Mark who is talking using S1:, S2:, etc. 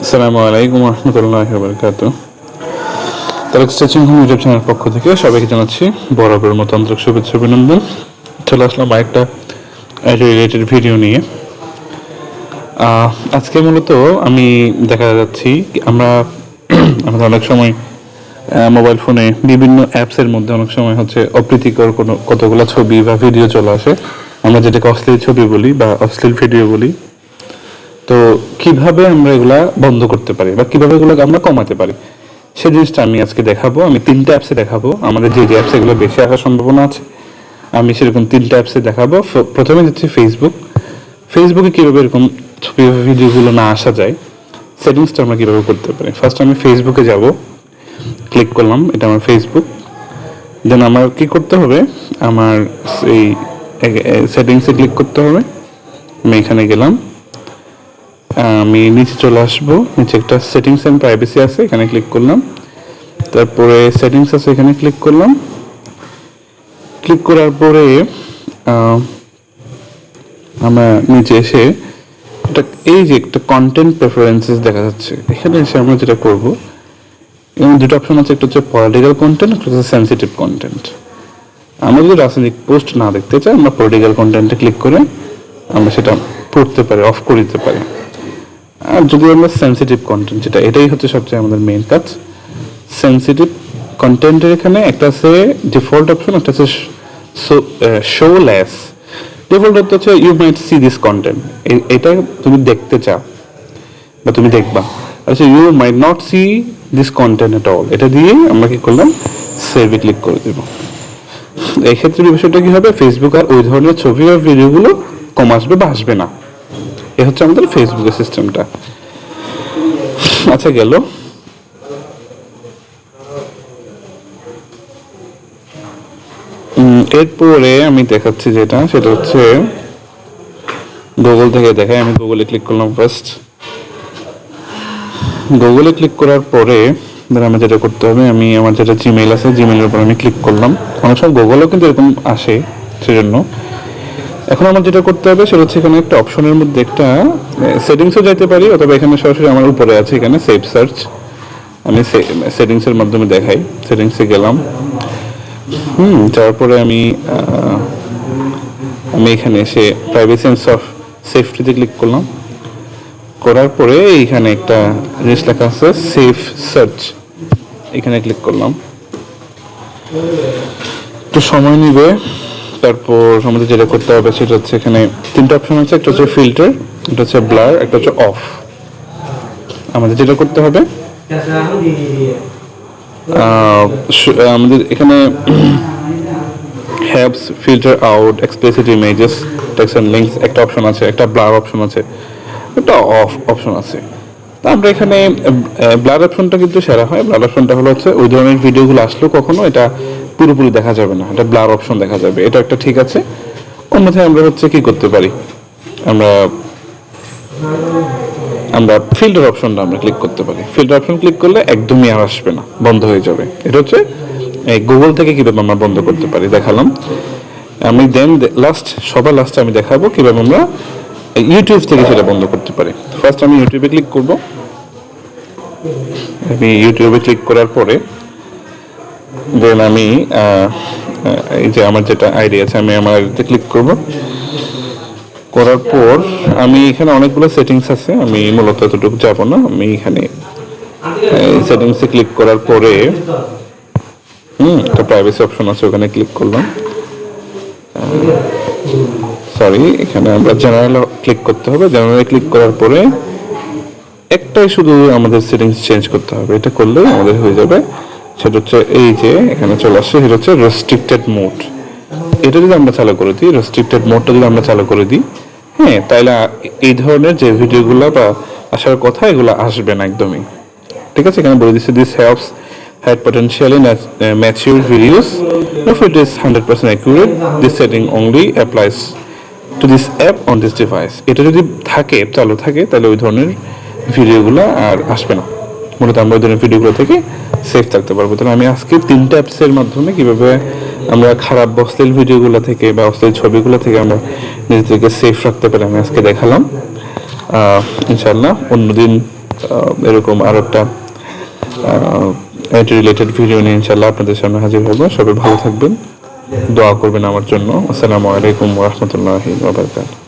S1: আসসালামু আলাইকুম রহমতুল্লাহি ওয়া বারাকাতুহু। Tarak stretching home YouTube channel পক্ষ থেকে সবাইকে জানাচ্ছি বরাবরের মতো আন্তরিক শুভেচ্ছা অভিনন্দন। চলে আসলাম আরেকটা রিলেটেড ভিডিও নিয়ে। আজকে মূলত আমি দেখা যাচ্ছি আমরা আমাদের অনেক সময় মোবাইল ফোনে বিভিন্ন অ্যাপসের মধ্যে অনেক সময় হচ্ছে অপ্রীতিকর কোনো কতগুলো ছবি বা ভিডিও চলে আসে, আমরা যেটাকে অশ্লীল ছবি বলি বা অশ্লীল ভিডিও বলি। তো কিভাবে আমরা এগুলা বন্ধ করতে পারি বা কিভাবে এগুলোকে আমরা কমাতে পারি সেই জিনিসটা আমি আজকে দেখাবো। আমি 3টা অ্যাপসে দেখাবো, আমাদের যে যে অ্যাপসে এগুলো বেশি আসার সম্ভাবনা আছে আমি সেরকম 3টা অ্যাপসে দেখাবো। প্রথমে হচ্ছে ফেসবুকে কীভাবে এরকম ছবি ভিডিওগুলো না আসা যায় সেটিংসটা আমরা কীভাবে করতে পারি। ফার্স্ট আমি ফেসবুকে যাব, ক্লিক করলাম, এটা আমার ফেসবুক। দেন আমার কি করতে হবে, আমার এই সেটিংসে ক্লিক করতে হবে। আমি এখানে গেলাম, আমি নিচে চলে আসবো, নিচে একটা সেটিংস এন্ড প্রাইভেসি আছে, এখানে ক্লিক করলাম। তারপরে সেটিংস আছে, এখানে ক্লিক করলাম। ক্লিক করার পরে আমরা নিচে এসে এটা এই যে একটা কন্টেন্ট প্রেফারেন্সেস দেখা যাচ্ছে, এখানে এসে আমরা যেটা করবো, এবং দুটো অপশন আছে, একটা হচ্ছে পলিটিক্যাল কন্টেন্ট, একটা হচ্ছে সেন্সিটিভ কন্টেন্ট। আমরা যদি রাজনৈতিক পোস্ট না দেখতে চাই আমরা পলিটিক্যাল কন্টেন্টে ক্লিক করে আমরা সেটা পড়তে পারি, অফ করে দিতে পারি। আর যদি আমরা সেন্সিটিভ কন্টেন্ট, যেটা এটাই হচ্ছে সবচেয়ে আমাদের মেইন কাজ, সেন্সিটিভ কন্টেন্টের এখানে একটা আছে ডিফল্ট অপশন, একটা আছে শো লেস। ডিফল্ট হচ্ছে you might see this content, এটা তুমি দেখতে চাও বা তুমি দেখবা। আচ্ছা, you might not see this content at all, এটা দিয়ে আমরা কি করলাম, সেভে ক্লিক করে দেব। এই ক্ষেত্রে বিষয়টা কি হবে, ফেসবুক আর ওই ধরনের ছবি আর ভিডিওগুলো কম আসবে বা আসবে না। এ হচ্ছে আমাদের ফেসবুকের সিস্টেমটা। আচ্ছা, গেল। এরপরে আমি দেখাচ্ছি যেটা, সেটা হচ্ছে গুগল থেকে দেখাই। আমি গুগলে ক্লিক করলাম ফার্স্ট। গুগলে ক্লিক করার পরে আমার যেটা করতে হবে, আমি আমার যেটা জিমেইল আছে জিমেইলের উপর আমি ক্লিক করলাম। অনেক সময় গুগলেও কিন্তু এরকম আসে, সেজন্য এখন আমার যেটা করতে হবে সেটা হচ্ছে এখানে একটা অপশনের মধ্যে একটা সেটিংসও যাইতে পারি, অথবা এখানে সরাসরি আমার উপরে আছে এখানে সেভ সার্চ, আমি সেটিংসের মাধ্যমে দেখাই। সেটিংসে গেলাম, তারপরে আমি এখানে এসে প্রাইভেসি এন্ড সেফটিতে ক্লিক করলাম। করার পরে এইখানে একটা জিনিস লেখা আছে সেফ সার্চ, এখানে ক্লিক করলাম। একটু সময় নিবে। তারপর আমাদের যেটা করতে হবে সেটা হচ্ছে এখানে 3টা অপশন আছে, একটা হচ্ছে ফিল্টার, একটা হচ্ছে ব্লার, একটা হচ্ছে অফ। আমাদের যেটা করতে হবে, আমাদের এখানে has filter out explicit images text and links একটা অপশন আছে, একটা ব্লার অপশন আছে, একটা অফ অপশন আছে। তা আমরা এখানে ব্লার অপশনটা কিন্তু সেরা হয়। ব্লার অপশনটা হলো হচ্ছে ওই ধরনের ভিডিওগুলো আসলেও কখনো এটা পুরোপুরি দেখা যাবে না, এটা ব্লার অপশন দেখা যাবে, এটা একটা ঠিক আছে। অন্যথায় আমরা হচ্ছে কি করতে পারি, আমরা ফিল্টার অপশনটা আমরা ক্লিক করতে পারি। ফিল্টার অপশন ক্লিক করলে একদমই আর আসবে না, বন্ধ হয়ে যাবে। এটা হচ্ছে গুগল থেকে কিভাবে আমরা বন্ধ করতে পারি দেখালাম আমি। দেন সবার লাস্টে আমি দেখাবো কিভাবে আমরা ইউটিউব থেকে সেটা বন্ধ করতে পারি। ফার্স্ট আমি ইউটিউবে ক্লিক করব। আমি ইউটিউবে ক্লিক করার পরে দেন আমি এই যে আমার যেটা আইডি আছে আমি আমার আইডিতে ক্লিক করব। করার পর আমি এখানে অনেকগুলো সেটিংস আছে, আমি মূলত এতটুকু যাব না। আমি এখানে সেটিংসে ক্লিক করার পরে একটা প্রাইভেসি অপশন আছে, ওখানে ক্লিক করলাম। সরি, এখানে আমরা জেনারেল ক্লিক করতে হবে। জেনারেলে ক্লিক করার পরে একটাই শুধু আমাদের সেটিংস চেঞ্জ করতে হবে, এটা করলে আমাদের হয়ে যাবে। সেটা হচ্ছে এই যে এখানে চলে আসছে, সেটা হচ্ছে রেস্ট্রিক্টেড মোড। এটা যদি আমরা চালু করে দিই, রেস্ট্রিক্টেড মোডটা যদি আমরা চালু করে দিই, তাহলে এই ধরনের যে ভিডিওগুলো বা আসার কথা এগুলো আসবে না একদমই। ঠিক আছে, এখানে বলে দিচ্ছে this helps had potentially mature videos. If it is 100% accurate, this setting only applies to this app on this device. এটা যদি চালু থাকে তাহলে ওই ধরনের ভিডিওগুলো আর আসবে না। মূলত আমরা ওই ধরনের ভিডিওগুলো থেকে সেফ থাকতে পারবো। তাহলে আমি আজকে 3টা অ্যাপসের মাধ্যমে কিভাবে আমরা খারাপ অশ্লীল ভিডিওগুলো থেকে বা অশ্লীল ছবিগুলো থেকে আমরা নিজেদেরকে সেফ রাখতে পারি আমি আজকে দেখালাম। ইনশাআল্লাহ অন্যদিন এরকম আরো একটা এটা রিলেটেড ভিডিও নিয়ে ইনশাল্লাহ আপনাদের সামনে হাজির হব। সবাই ভালো থাকবেন, দোয়া করবেন আমার জন্য। আসসালামু আলাইকুম ওয়া রাহমাতুল্লাহি ওয়া বারাকাতুহু।